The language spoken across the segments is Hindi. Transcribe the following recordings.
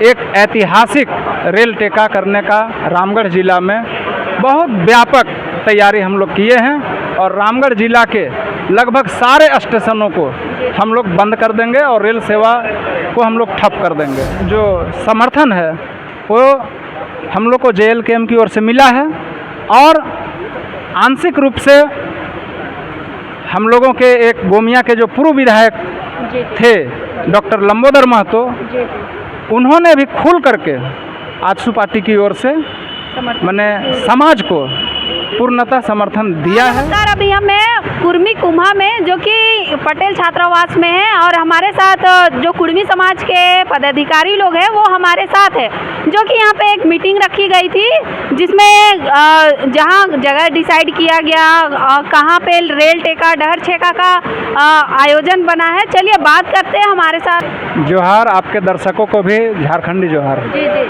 एक ऐतिहासिक रेल टेका करने का रामगढ़ ज़िला में बहुत व्यापक तैयारी हम लोग किए हैं और रामगढ़ ज़िला के लगभग सारे स्टेशनों को हम लोग बंद कर देंगे और रेल सेवा को हम लोग ठप कर देंगे। जो समर्थन है वो हम लोग को JLKM की ओर से मिला है और आंशिक रूप से हम लोगों के एक गोमिया के जो पूर्व विधायक थे डॉक्टर लंबोदर महतो, उन्होंने भी खुल करके आजसू पार्टी की ओर से मैंने समाज को पूर्णतः समर्थन दिया है। सर, अभी हमें कुर्मी कुम्हा में जो कि पटेल छात्रावास में है और हमारे साथ जो कुर्मी समाज के पदाधिकारी लोग हैं वो हमारे साथ है, जो कि यहाँ पे एक मीटिंग रखी गई थी जिसमें जहाँ जगह डिसाइड किया गया कहाँ पे रेल टेका डहर छेका का आयोजन बना है। चलिए बात करते हैं हमारे साथ। जोहार, आपके दर्शकों को भी झारखंडी जोहार। जी जी,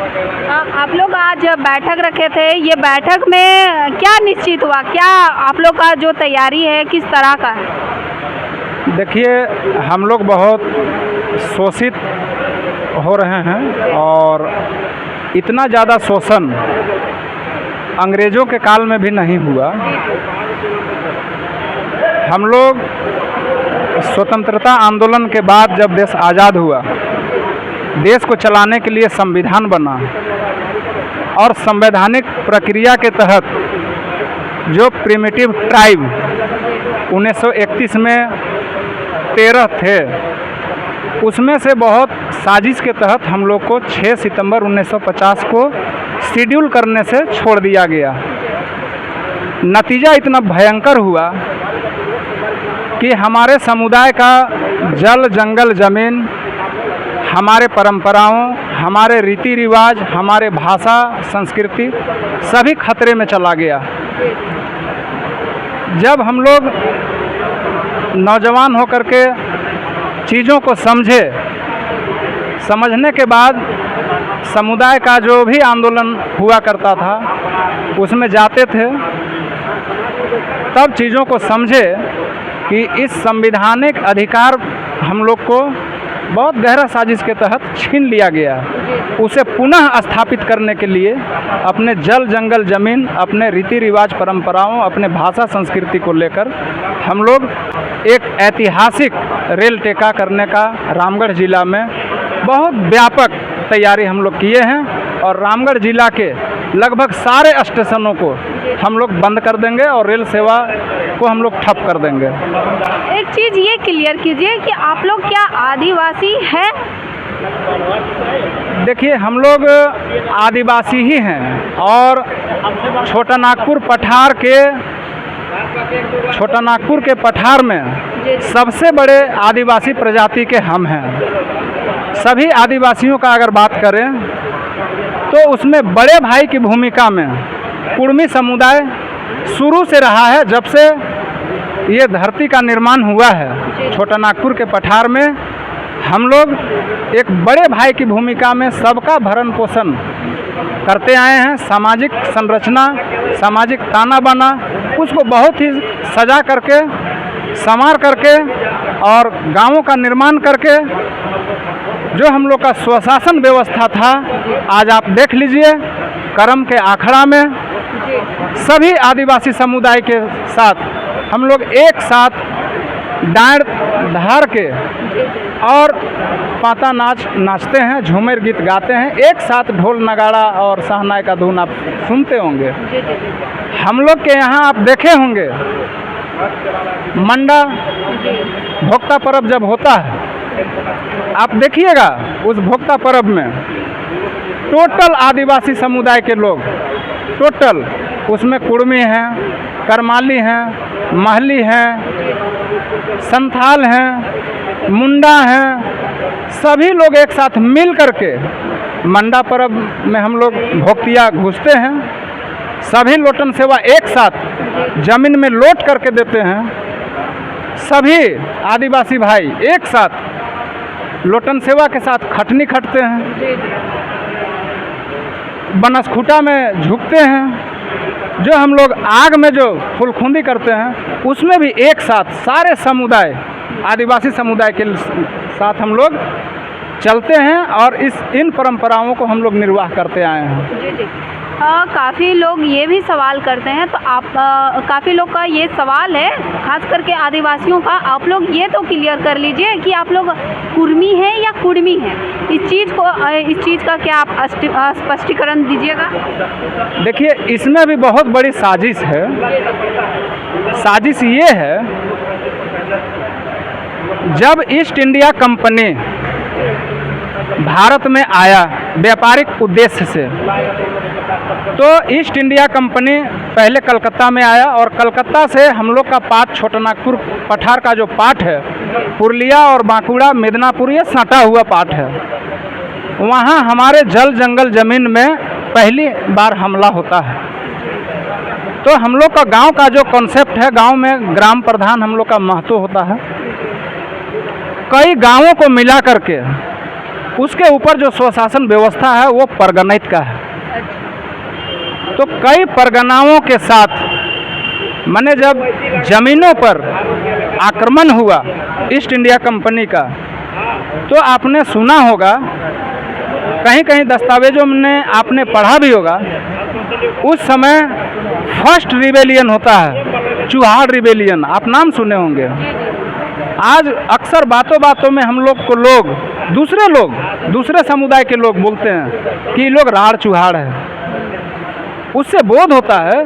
आप लोग आज बैठक रखे थे, ये बैठक में क्या निश्चित हुआ, क्या आप लोग का जो तैयारी है किस तरह का है? देखिए, हम लोग बहुत शोषित हो रहे हैं और इतना ज़्यादा शोषण अंग्रेज़ों के काल में भी नहीं हुआ। हम लोग स्वतंत्रता आंदोलन के बाद जब देश आज़ाद हुआ, देश को चलाने के लिए संविधान बना और संवैधानिक प्रक्रिया के तहत जो प्रिमिटिव ट्राइब 1931 में 13 थे, उसमें से बहुत साजिश के तहत हम लोग को 6 सितंबर 1950 को शेड्यूल करने से छोड़ दिया गया। नतीजा इतना भयंकर हुआ कि हमारे समुदाय का जल जंगल ज़मीन, हमारे परंपराओं, हमारे रीति रिवाज, हमारे भाषा संस्कृति सभी खतरे में चला गया। जब हम लोग नौजवान होकर के चीज़ों को समझने के बाद समुदाय का जो भी आंदोलन हुआ करता था उसमें जाते थे, तब चीज़ों को समझे कि इस संवैधानिक अधिकार हम लोग को बहुत गहरा साजिश के तहत छीन लिया गया। उसे पुनः स्थापित करने के लिए अपने जल जंगल ज़मीन, अपने रीति रिवाज परंपराओं, अपने भाषा संस्कृति को लेकर हम लोग एक ऐतिहासिक रेल टेका करने का रामगढ़ ज़िला में बहुत व्यापक तैयारी हम लोग किए हैं और रामगढ़ ज़िला के लगभग सारे स्टेशनों को हम लोग बंद कर देंगे और रेल सेवा को हम लोग ठप कर देंगे। एक चीज़ ये क्लियर कीजिए कि आप लोग क्या आदिवासी हैं? देखिए, हम लोग आदिवासी ही हैं और छोटा नागपुर के पठार में सबसे बड़े आदिवासी प्रजाति के हम हैं। सभी आदिवासियों का अगर बात करें तो उसमें बड़े भाई की भूमिका में कुर्मी समुदाय शुरू से रहा है। जब से ये धरती का निर्माण हुआ है, छोटा नागपुर के पठार में हम लोग एक बड़े भाई की भूमिका में सबका भरण पोषण करते आए हैं। सामाजिक संरचना, सामाजिक ताना बाना, उसको बहुत ही सजा करके, संवार करके और गांवों का निर्माण करके जो हम लोग का स्वशासन व्यवस्था था, आज आप देख लीजिए करम के आखड़ा में सभी आदिवासी समुदाय के साथ हम लोग एक साथ डांड धार के और पाता नाच नाचते हैं, झूमर गीत गाते हैं, एक साथ ढोल नगाड़ा और सहनाई का धुन आप सुनते होंगे। हम लोग के यहाँ आप देखे होंगे मंडा भोक्ता पर्व जब होता है, आप देखिएगा उस भोक्ता पर्व में टोटल आदिवासी समुदाय के लोग, टोटल उसमें कुर्मी हैं, करमाली हैं, महली हैं, संथाल हैं, मुंडा हैं, सभी लोग एक साथ मिल करके मंडा पर्व में हम लोग भोक्तिया घुसते हैं। सभी लोटन सेवा एक साथ जमीन में लोट करके देते हैं। सभी आदिवासी भाई एक साथ लोटन सेवा के साथ खटनी खटते हैं, बनसखुटा में झुकते हैं। जो हम लोग आग में जो फुलखुंदी करते हैं उसमें भी एक साथ सारे समुदाय, आदिवासी समुदाय के साथ हम लोग चलते हैं और इन परंपराओं को हम लोग निर्वाह करते आए हैं। जी जी। काफ़ी लोग ये भी सवाल करते हैं, तो आप काफ़ी लोग का ये सवाल है, खास करके आदिवासियों का, आप लोग ये तो क्लियर कर लीजिए कि आप लोग कुर्मी हैं या कुर्मी हैं। इस चीज़ का क्या आप स्पष्टीकरण दीजिएगा। देखिए, इसमें भी बहुत बड़ी साजिश है। साजिश ये है, जब ईस्ट इंडिया कंपनी भारत में आया व्यापारिक उद्देश्य से, तो ईस्ट इंडिया कंपनी पहले कलकत्ता में आया और कलकत्ता से हम लोग का पार्ट छोटानागपुर पठार का जो पार्ट है, पुरुलिया और बांकुड़ा मिदनापुर, ये सटा हुआ पार्ट है। वहाँ हमारे जल जंगल ज़मीन में पहली बार हमला होता है। तो हम लोग का गांव का जो कॉन्सेप्ट है, गांव में ग्राम प्रधान हम लोग का महत्व होता है। कई गांवों को मिला करके उसके ऊपर जो स्वशासन व्यवस्था है वो परगनित का है। तो कई परगनाओं के साथ मैंने जब ज़मीनों पर आक्रमण हुआ ईस्ट इंडिया कंपनी का, तो आपने सुना होगा, कहीं कहीं दस्तावेजों में आपने पढ़ा भी होगा, उस समय फर्स्ट रिबेलियन होता है, चुहाड़ रिबेलियन, आप नाम सुने होंगे। आज अक्सर बातों बातों में हम लोग को दूसरे समुदाय के लोग बोलते हैं कि ये लोग राड़ चुहाड़ है। उससे बोध होता है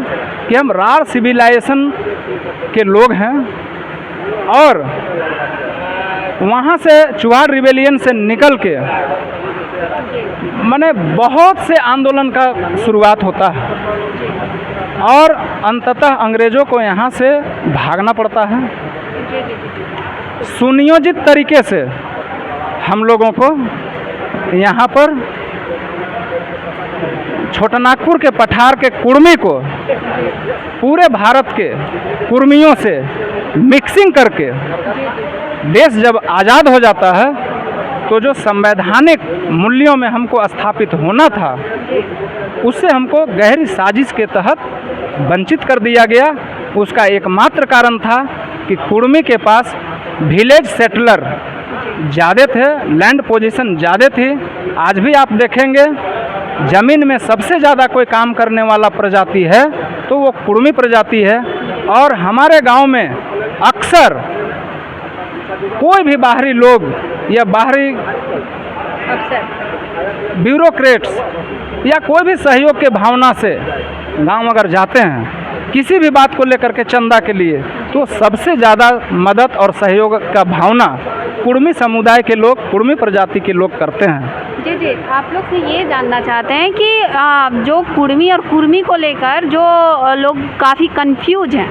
कि हम राड़ सिविलाइजेशन के लोग हैं और वहाँ से चुहाड़ रिबेलियन से निकल के माने बहुत से आंदोलन का शुरुआत होता है और अंततः अंग्रेज़ों को यहाँ से भागना पड़ता है। सुनियोजित तरीके से हम लोगों को यहाँ पर छोटानागपुर के पठार के कुर्मी को पूरे भारत के कुर्मियों से मिक्सिंग करके देश जब आज़ाद हो जाता है, तो जो संवैधानिक मूल्यों में हमको स्थापित होना था, उससे हमको गहरी साजिश के तहत वंचित कर दिया गया। उसका एकमात्र कारण था कि कुर्मी के पास विलेज सेटलर ज़्यादा थे, लैंड पोजीशन ज़्यादा थी। आज भी आप देखेंगे ज़मीन में सबसे ज़्यादा कोई काम करने वाला प्रजाति है तो वो कुर्मी प्रजाति है। और हमारे गांव में अक्सर कोई भी बाहरी लोग या बाहरी ब्यूरोक्रेट्स या कोई भी सहयोग के भावना से गांव अगर जाते हैं किसी भी बात को लेकर के चंदा के लिए, तो सबसे ज़्यादा मदद और सहयोग का भावना कुर्मी समुदाय के लोग, कुर्मी प्रजाति के लोग करते हैं। जी जी, आप लोग से ये जानना चाहते हैं कि जो कुर्मी और कुर्मी को लेकर जो लोग काफ़ी कंफ्यूज हैं,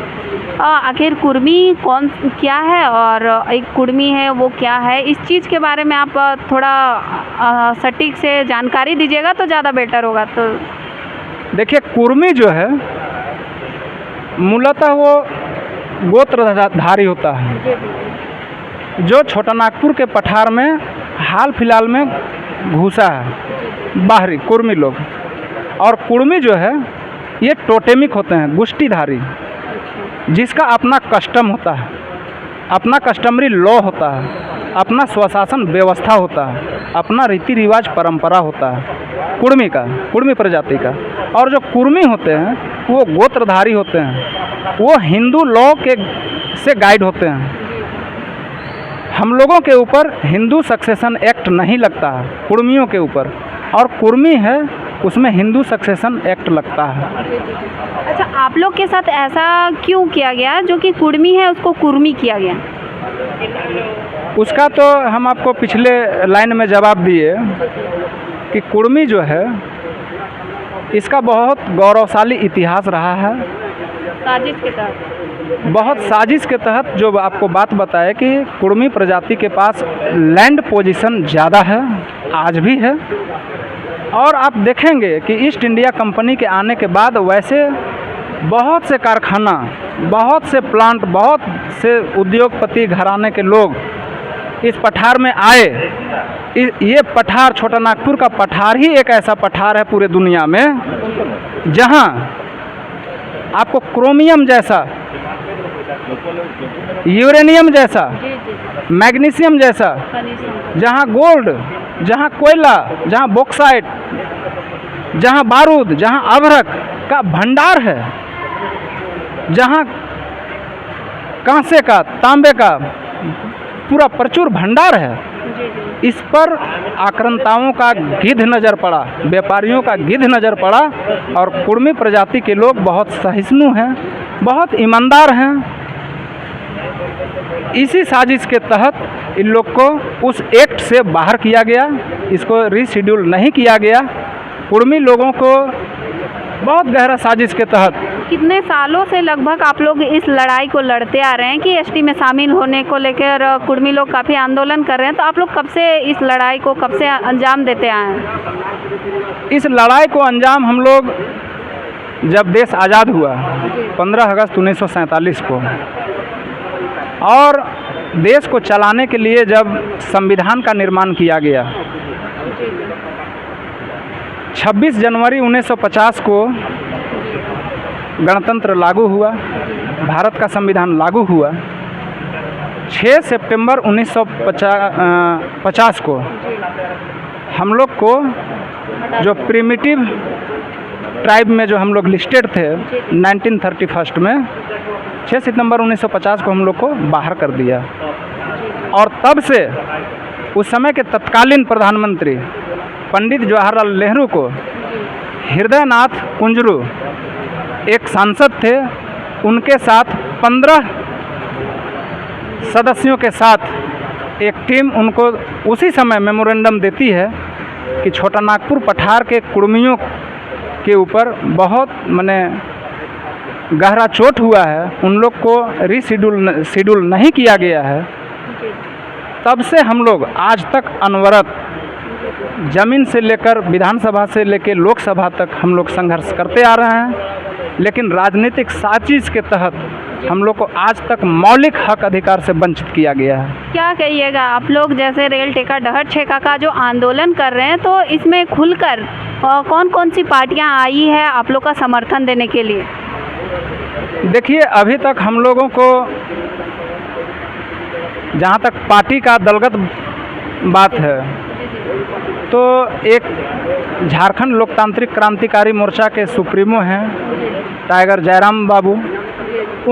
आखिर कुर्मी क्या है और एक कुर्मी है वो क्या है, इस चीज़ के बारे में आप थोड़ा सटीक से जानकारी दीजिएगा तो ज़्यादा बेटर होगा। तो देखिए, कुर्मी जो है मूलतः वो गोत्रधारी होता है, जो छोटानागपुर के पठार में हाल फिलहाल में घुसा है बाहरी कुर्मी लोग। और कुर्मी जो है ये टोटेमिक होते हैं, गुष्टीधारी, जिसका अपना कस्टम होता है, अपना कस्टमरी लॉ होता है, अपना स्वशासन व्यवस्था होता है, अपना रीति रिवाज परंपरा होता है कुर्मी का, कुर्मी प्रजाति का। और जो कुर्मी होते हैं वो गोत्रधारी होते हैं, वो हिंदू लॉ के से गाइड होते हैं। हम लोगों के ऊपर हिंदू सक्सेशन एक्ट नहीं लगता है कुर्मियों के ऊपर, और कुर्मी है उसमें हिंदू सक्सेशन एक्ट लगता है। अच्छा, आप लोग के साथ ऐसा क्यों किया गया जो कि कुर्मी है उसको कुर्मी किया गया? उसका तो हम आपको पिछले लाइन में जवाब दिए कि कुर्मी जो है इसका बहुत गौरवशाली इतिहास रहा है। साजिश के तहत, बहुत साजिश के तहत जो आपको बात बताए कि कुर्मी प्रजाति के पास लैंड पोजीशन ज़्यादा है, आज भी है। और आप देखेंगे कि ईस्ट इंडिया कंपनी के आने के बाद वैसे बहुत से कारखाना, बहुत से प्लांट, बहुत से उद्योगपति घराने के लोग इस पठार में आए। ये पठार, छोटानागपुर का पठार ही एक ऐसा पठार है पूरे दुनिया में जहां आपको क्रोमियम जैसा यूरेनियम जैसा, जी जी मैग्नीशियम जैसा, खनिज जहाँ गोल्ड, जहाँ कोयला, जहाँ बॉक्साइट, जहाँ बारूद, जहाँ अभ्रक का भंडार है, जहाँ कांसे का, तांबे का पूरा प्रचुर भंडार है, जी जी इस पर आक्रांताओं का गिद्ध नज़र पड़ा, व्यापारियों का गिद्ध नज़र पड़ा। और कुर्मी प्रजाति के लोग बहुत सहिष्णु हैं, बहुत ईमानदार हैं। इसी साजिश के तहत इन लोग को उस एक्ट से बाहर किया गया, इसको रीशेड्यूल नहीं किया गया। कुर्मी लोगों को बहुत गहरा साजिश के तहत कितने सालों से लगभग आप लोग इस लड़ाई को लड़ते आ रहे हैं कि एसटी में शामिल होने को लेकर कुर्मी लोग काफ़ी आंदोलन कर रहे हैं, तो आप लोग कब से इस लड़ाई को कब से अंजाम देते आए हैं? इस लड़ाई को अंजाम हम लोग जब देश आज़ाद हुआ 15 अगस्त 1947 को, और देश को चलाने के लिए जब संविधान का निर्माण किया गया, 26 जनवरी 1950 को गणतंत्र लागू हुआ, भारत का संविधान लागू हुआ। 6 सितंबर 1950 को हम लोग को जो प्रिमिटिव ट्राइब में जो हम लोग लिस्टेड थे 1931 में, 6 सितंबर 1950 को हम लोग को बाहर कर दिया। और तब से उस समय के तत्कालीन प्रधानमंत्री पंडित जवाहरलाल नेहरू को हृदयनाथ कुंजरू एक सांसद थे, उनके साथ 15 सदस्यों के साथ एक टीम उनको उसी समय मेमोरेंडम देती है कि छोटा नागपुर पठार के कुर्मियों के ऊपर बहुत गहरा चोट हुआ है, उन लोग को रीशेड्यूल नहीं किया गया है। तब से हम लोग आज तक अनवरत जमीन से लेकर विधानसभा से लेकर लोकसभा तक हम लोग संघर्ष करते आ रहे हैं। लेकिन राजनीतिक साजिश के तहत हम लोग को आज तक मौलिक हक अधिकार से वंचित किया गया है। क्या कहिएगा, आप लोग जैसे रेल टेका डहर छेका का जो आंदोलन कर रहे हैं, तो इसमें खुलकर कौन कौन सी पार्टियां आई है आप लोग का समर्थन देने के लिए? देखिए, अभी तक हम लोगों को जहाँ तक पार्टी का दलगत बात है, तो एक झारखंड लोकतांत्रिक क्रांतिकारी मोर्चा के सुप्रीमो हैं टाइगर जयराम बाबू,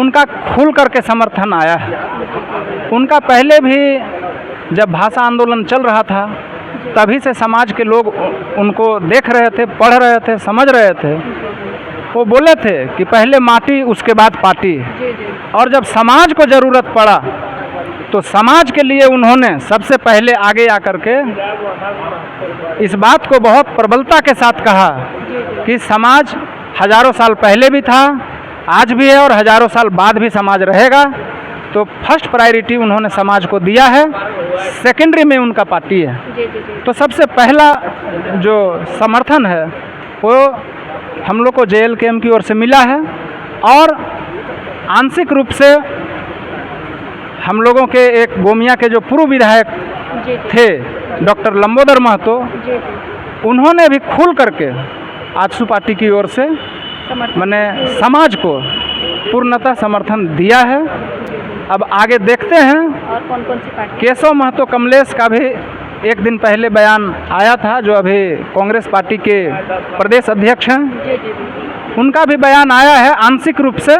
उनका खुल करके समर्थन आया है। उनका पहले भी जब भाषा आंदोलन चल रहा था, तभी से समाज के लोग उनको देख रहे थे, पढ़ रहे थे, समझ रहे थे। वो बोले थे कि पहले माटी उसके बाद पार्टी, और जब समाज को ज़रूरत पड़ा तो समाज के लिए उन्होंने सबसे पहले आगे आकर के इस बात को बहुत प्रबलता के साथ कहा कि समाज हजारों साल पहले भी था, आज भी है और हजारों साल बाद भी समाज रहेगा। तो फर्स्ट प्रायोरिटी उन्होंने समाज को दिया है, सेकेंडरी में उनका पार्टी है। तो सबसे पहला जो समर्थन है वो हम लोग को JLKM की ओर से मिला है, और आंशिक रूप से हम लोगों के एक गोमिया के जो पूर्व विधायक थे डॉक्टर लंबोदर महतो, उन्होंने भी खुल करके आजसू पार्टी की ओर से समाज को पूर्णतः समर्थन दिया है। अब आगे देखते हैं। और कौन कौन सी पार्टी? केशव महतो कमलेश का भी एक दिन पहले बयान आया था, जो अभी कांग्रेस पार्टी के प्रदेश अध्यक्ष हैं, उनका भी बयान आया है। आंशिक रूप से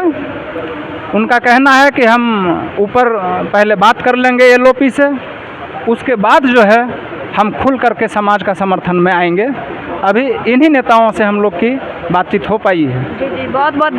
उनका कहना है कि हम ऊपर पहले बात कर लेंगे LOP से, उसके बाद जो है हम खुल करके समाज का समर्थन में आएंगे। अभी इन्हीं नेताओं से हम लोग की बातचीत हो पाई है। जी, बहुत बहुत